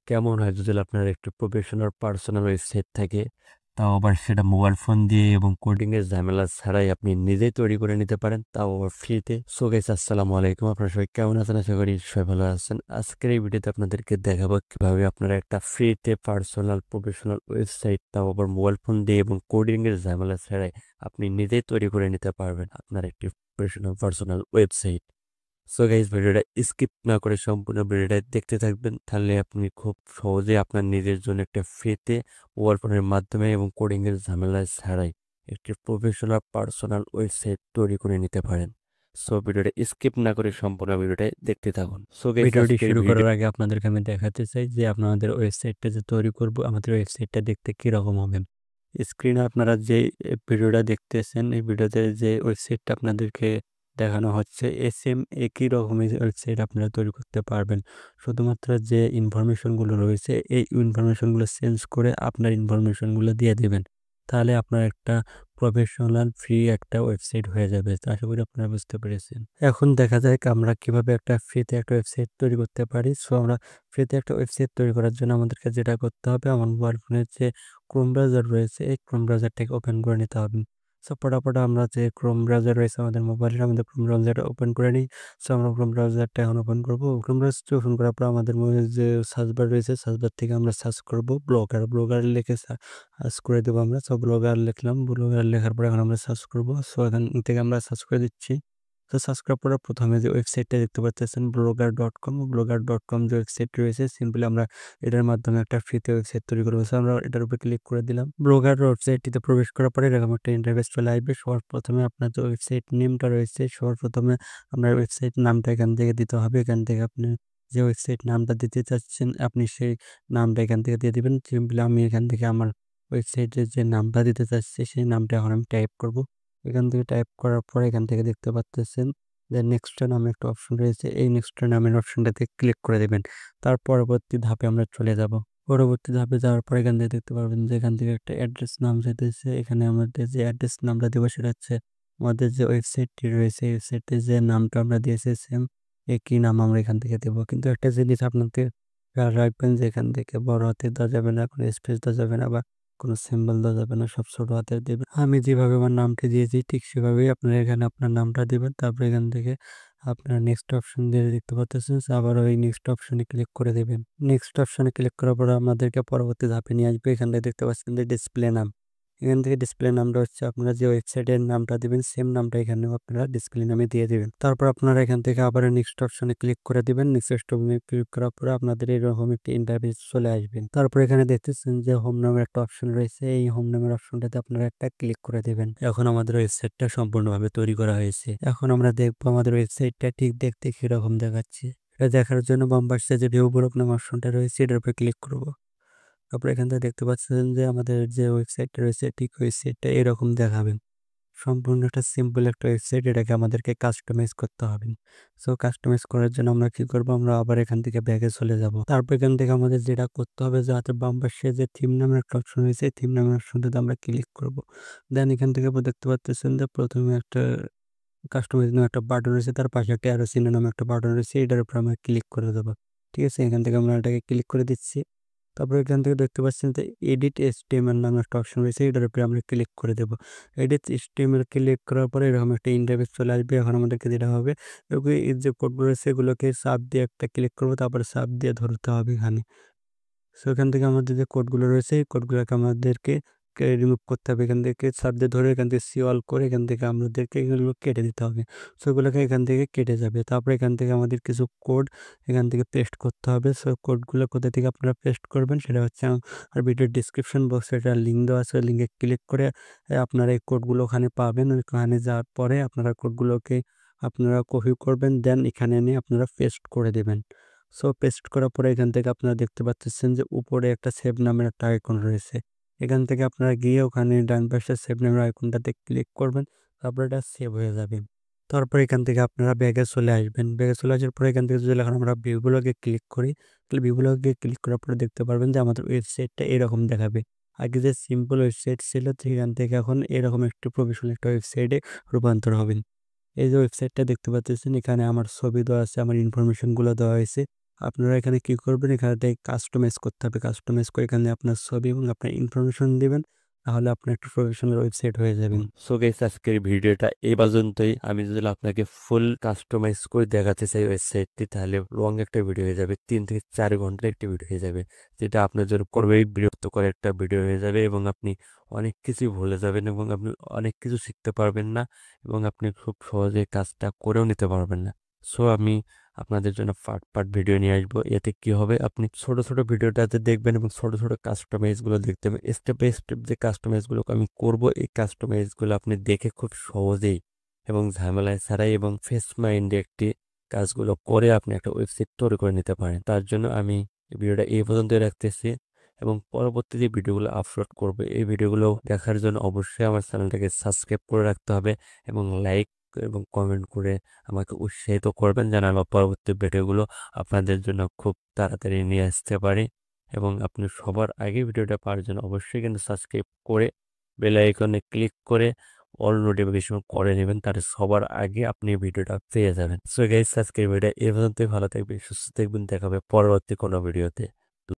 কেমন হয় যদি আপনার একটু প্রফেশনাল পার্সোনাল ওয়েবসাইট থাকে, তাও আবার সেটা মোবাইল ফোন দিয়ে এবং কোডিং এর ঝামেলা ছাড়াই আপনি নিজেই তৈরি করে নিতে পারেন, তাও আবার ফ্রিতে। সো গাইস, আসসালামু আলাইকুম। আপনারা সবাই কেমন আছেন? আশা করি সবাই ভালো আছেন। আজকের এই ভিডিওতে আপনাদেরকে দেখাবো কিভাবে আপনারা একটা ফ্রিতে পার্সোনাল প্রফেশনাল ওয়েবসাইট, তাও আবার মোবাইল ফোন দিয়ে এবং কোডিং এর ঝামেলা ছাড়াই আপনি নিজেই তৈরি করে নিতে পারবেন আপনার একটি professional personal website. So guys, ভিডিওটা স্কিপ না করে সম্পূর্ণ ভিডিওটা দেখতে থাকবেন, তাহলে আপনি খুব সহজে আপনার নিজের জন্য একটা ফ্রিতে মোবাইল ফোনের মাধ্যমে এবং কোডিং এর ঝামেলা ছাড়াই একটি প্রফেশনাল পার্সোনাল ওয়েবসাইট তৈরি করে নিতে পারেন। সো ভিডিওটা স্কিপ না করে সম্পূর্ণ ভিডিওটা দেখতে থাকুন। সো গাইস, ভিডিওটি আজকের শুরু ভিডিও করার আগে আপনাদেরকে আমি দেখাতে চাই যে আপনাদের ওয়েবসাইটটা যে তৈরি করব, আমাদের ওয়েবসাইটটা দেখতে কীরকম হবে। স্ক্রিনে আপনারা যে ভিডিওটা দেখতেছেন, এই ভিডিওতে যে ওয়েবসাইটটা আপনাদেরকে দেখানো হচ্ছে, সেম একই রকমের ওয়েবসাইট আপনারা তৈরি করতে পারবেন। শুধুমাত্র যে ইনফরমেশনগুলো রয়েছে এই ইনফরমেশনগুলো চেঞ্জ করে আপনার ইনফরমেশনগুলো দিয়ে দেবেন, তাহলে আপনার একটা প্রফেশনাল ফ্রি একটা ওয়েবসাইট হয়ে যাবে। তো আশা করি আপনারা বুঝতে পেরেছেন। এখন দেখা যাক আমরা কিভাবে একটা ফ্রিতে একটা ওয়েবসাইট তৈরি করতে পারি। সো আমরা ফ্রিতে একটা ওয়েবসাইট তৈরি করার জন্য আমাদেরকে যেটা করতে হবে, আমার মোবাইল ফোনের যে ক্রোম ব্রাউজার রয়েছে এই ক্রোম ব্রাউজারটাকে ওপেন করে নিতে হবে। সো পটাপট আমরা যে ক্রোম ব্রাউজার রয়েছে আমাদের মোবাইলের, আমাদের ক্রোম ব্রাউজারটা ওপেন করে নিই। সো আমরা ক্রোম ব্রাউজারটা এখন ওপেন করবো। ক্রোম ব্রাউজারটা ওপেন করার পর আমাদের যে সার্চ বার রয়েছে, সার্চ বার থেকে আমরা সার্চ করবো ব্লগার লিখে সার্চ করে দেবো আমরা। সো ব্লগার লিখলাম, ব্লগার লেখার পর এখন আমরা সার্চ করবো। সো এখান থেকে আমরা সার্চ করে দিচ্ছি। তো সার্চ করার পরে প্রথমে যে ওয়েবসাইটটা দেখতে পাচ্ছেন ব্লগার.কম যে ওয়েবসাইট রয়েছে, সিম্পলি আমরা এটার মাধ্যমে একটা ফ্রিতে ওয়েবসাইট তৈরি করবো। সো আমরা এটার উপর ক্লিক করে দিলাম। ব্লগার ওয়েবসাইটটিতে প্রবেশ করার পরে এরকম একটা ইন্টারফেস চলে আসবে। সবার প্রথমে আপনার যে ওয়েবসাইট নেমটা রয়েছে, সবার প্রথমে আপনার ওয়েবসাইট নামটা এখান থেকে দিতে হবে। এখান থেকে আপনি যে ওয়েবসাইট নামটা দিতে চাচ্ছেন আপনি সেই নামটা এখান থেকে দিয়ে দিবেন। সিম্পলি আমি এখান থেকে আমার ওয়েবসাইটের যে নামটা দিতে চাচ্ছি সেই নামটা এখন আমি টাইপ করব। এখান থেকে টাইপ করার পরে এখান থেকে দেখতে পাচ্ছেন যে নেক্সট নামে একটা অপশন রয়েছে, এই নেক্সট নামের অপশনটাতে ক্লিক করে দেবেন। তার পরবর্তী ধাপে আমরা চলে যাব। পরবর্তী ধাপে যাওয়ার পর এখান থেকে দেখতে পারবেন যে এখান থেকে একটা অ্যাড্রেস নাম চাইতেছে। এখানে আমাদের যে অ্যাড্রেস নামটা দেবো সেটা হচ্ছে আমাদের যে ওয়েবসাইটটি রয়েছে, ওয়েবসাইটে যে নামটা আমরা দিয়েছি সেম একই নাম আমরা এখান থেকে দেবো। কিন্তু একটা জিনিস আপনাদের খেয়াল রাখবেন যে এখান থেকে বড় হাতে দেওয়া যাবে না, কোনো স্পেস দেওয়া যাবে না, বা কোনো সিম্বল দেওয়া যাবে না, সব ছোট হাতের দেবেন। আমি যেভাবে আমার নামটি দিয়েছি ঠিক সেভাবেই আপনারা এখানে আপনার নামটা দিবেন। তারপর এখান থেকে আপনারা নেক্সট অপশন দিয়ে দেখতে পাচ্ছেন, আবার ওই নেক্সট অপশনে ক্লিক করে দেবেন। নেক্সট অপশনে ক্লিক করার পর আমাদেরকে পরবর্তী ধাপে নিয়ে আসবে। এখান থেকে দেখতে পাচ্ছেন যে ডিসপ্লে নাম। এখান থেকে ডিসপ্লে নামটা হচ্ছে আপনারা যে ওয়েবসাইটের নামটা দিবেন সেম নামটা এখানেও আপনারা ডিসপ্লে নামে দিয়ে দিবেন। তারপর আপনারা এখান থেকে আবার নেক্সট অপশনে ক্লিক করে দিবেন। নেক্সট অপশনে ক্লিক করার পরে আপনাদের এরকম একটি ইন্টারফেস চলে আসবেন। তারপর এখানে দেখতেছেন যে হোম নামের একটা অপশন রয়েছে, এই হোম নামের অপশনটাতে আপনারা একটা ক্লিক করে দেবেন। এখন আমাদের ওয়েবসাইটটা সম্পূর্ণভাবে তৈরি করা হয়েছে। এখন আমরা দেখবো আমাদের ওয়েবসাইটটা ঠিক দেখতে কিরকম দেখাচ্ছে। এটা দেখার জন্য বাম পাশে যে ভিউ ব্লক নামে অপশনটা রয়েছে এটার উপরে ক্লিক করব। তারপর এখান থেকে দেখতে পাচ্ছেন যে আমাদের যে ওয়েবসাইটটা রয়েছে ঠিক ওয়েবসাইটটা এরকম দেখাবে। সম্পূর্ণ একটা সিম্পল একটা ওয়েবসাইট, এটাকে আমাদেরকে কাস্টমাইজ করতে হবে। সো কাস্টমাইজ করার জন্য আমরা কি করব, আমরা আবার এখান থেকে ব্যাগে চলে যাব। তারপর এখান থেকে আমাদের যেটা করতে হবে যে হাতের বাম পাশে যে থিম নামের একটা অপশন রয়েছে, থিম নামের অপশনটাতে আমরা ক্লিক করব। দেন এখান থেকে দেখতে পাচ্ছেন যে প্রথমে একটা কাস্টমাইজ নামে একটা বাটন রয়েছে, তার পাশে একটা অ্যারো চিহ্ন নামে একটা বাটন রয়েছে, এটার উপর আমরা ক্লিক করে দেবো। ঠিক আছে, এখান থেকে আমরা এটাকে ক্লিক করে দিচ্ছি। তারপর এখান থেকে দেখতে পাচ্ছেন যে এডিট এসটিএমএল নামে একটা অপশন রয়েছে, এটার উপরে আমরা ক্লিক করে দেবো। এডিট এসটিএমএল ক্লিক করার পরে এরকম একটা ইন্টারফেস চলে আসবে। এখন আমাদেরকে যেটা হবে, এই যে কোডগুলো রয়েছে এগুলোকে চাপ দিয়ে একটা ক্লিক করবো, তারপরে চাপ দিয়ে ধরতে হবে এখানে। সো এখান থেকে আমাদের যে কোডগুলো রয়েছে এই কোডগুলোকে আমাদেরকে রিমুভ করতে হবে। এখান থেকে চাপ দিয়ে ধরে এখান থেকে সি অল করে এখান থেকে আমাদেরকে এগুলো কেটে দিতে হবে। সো এগুলোকে এখান থেকে কেটে যাবে। তারপর এখান থেকে আমাদের কিছু কোড এখান থেকে পেস্ট করতে হবে। সো কোডগুলো কোথা থেকে আপনারা পেস্ট করবেন সেটা হচ্ছে আর ভিডিওর ডিসক্রিপশন বক্সে একটা লিঙ্ক দেওয়া আছে, লিঙ্কে ক্লিক করে আপনারা এই কোডগুলো ওখানে পাবেন। ওখানে যাওয়ার পরে আপনারা কোডগুলোকে আপনারা কপি করবেন, দেন এখানে এনে আপনারা পেস্ট করে দেবেন। সো পেস্ট করার পরে এখান থেকে আপনারা দেখতে পাচ্ছেন যে উপরে একটা সেভ নামের একটা আইকন রয়েছে। এখান থেকে আপনারা গিয়ে ওখানে ডান পাশে সেভ নামের আইকনটাতে ক্লিক করবেন, তারপর এটা সেভ হয়ে যাবে। তারপর এখান থেকে আপনারা ব্যাগে চলে আসবেন। ব্যাগে চলে আসার পরে এখান থেকে যদি এখন আমরা ভিউগুলোকে ক্লিক করি, তাহলে ভিউগুলোকে ক্লিক করার পরে দেখতে পারবেন যে আমাদের ওয়েবসাইটটা এরকম দেখাবে। আগে যে সিম্পল ওয়েবসাইট ছিল সেখান থেকে এখন এরকম একটি প্রফেশনাল একটা ওয়েবসাইটে রূপান্তর হবেন। এই যে ওয়েবসাইটটা দেখতে পাচ্ছেন এখানে আমার ছবি দেওয়া আছে, আমার ইনফরমেশনগুলো দেওয়া হয়েছে। আপনারা এখানে কি করবেন, এখানে কাস্টমাইজ করতে হবে। কাস্টমাইজ করে এখানে আপনার ছবি এবং আপনার ইনফরমেশন দিবেন, তাহলে আপনার একটা প্রফেশনাল ওয়েবসাইট হয়ে যাবেন। সো গাইস আজকের ভিডিওটা এই পর্যন্তই। আমি যদি আপনাকে ফুল কাস্টমাইজ করে দেখাতে চাই ওয়েবসাইটটি, তাহলে লং একটা ভিডিও হয়ে যাবে, 3 থেকে 4 ঘন্টার একটি ভিডিও হয়ে যাবে, যেটা আপনার জন্য করবেই বিরক্তকর একটা ভিডিও হয়ে যাবে এবং আপনি অনেক কিছুই ভুলে যাবেন এবং আপনি অনেক কিছু শিখতে পারবেন না এবং আপনি খুব সহজে কাজটা করেও নিতে পারবেন না। সো আমি আপনাদের জন্য পার্ট পার্ট ভিডিও নিয়ে আসবো। এতে কি হবে, আপনি ছোট ছোট ভিডিওটাতে দেখবেন এবং ছোট ছোট কাস্টমাইজ গুলো দেখতে হবে। স্টেপ বাই স্টেপ যে কাস্টমাইজ গুলো আমি করব, এই কাস্টমাইজ গুলো আপনি দেখে খুব সহজেই এবং ঝামেলায় ছাড়াই এবং ফ্রেশ মাইন্ডে একটি কাজগুলো করে আপনি একটা ওয়েবসাইট তৈরি করে নিতে পারেন। তার জন্য আমি এই ভিডিওটা এই পর্যন্ত রাখতেছি এবং পরবর্তী যে ভিডিওগুলো আপলোড করবে, এই ভিডিওগুলো দেখার জন্য অবশ্যই আমার চ্যানেলটাকে সাবস্ক্রাইব করে রাখতে হবে এবং লাইক এবং কমেন্ট করে আমাকে উৎসাহিত করবেন, যেন আমার পরবর্তী ভিডিওগুলো আপনাদের জন্য খুব তাড়াতাড়ি নিয়ে আসতে পারি। এবং আপনি সবার আগে ভিডিওটা পাওয়ার জন্য অবশ্যই কিন্তু সাবস্ক্রাইব করে বেল আইকনে ক্লিক করে অল নোটিফিকেশন করে নেবেন, তাহলে সবার আগে আপনি ভিডিওটা পেয়ে যাবেন। সো গাইস আজকের ভিডিও এই পর্যন্তই। ভালো থাকবেন, সুস্থ থাকবেন, দেখা হবে পরবর্তী কোনো ভিডিওতে।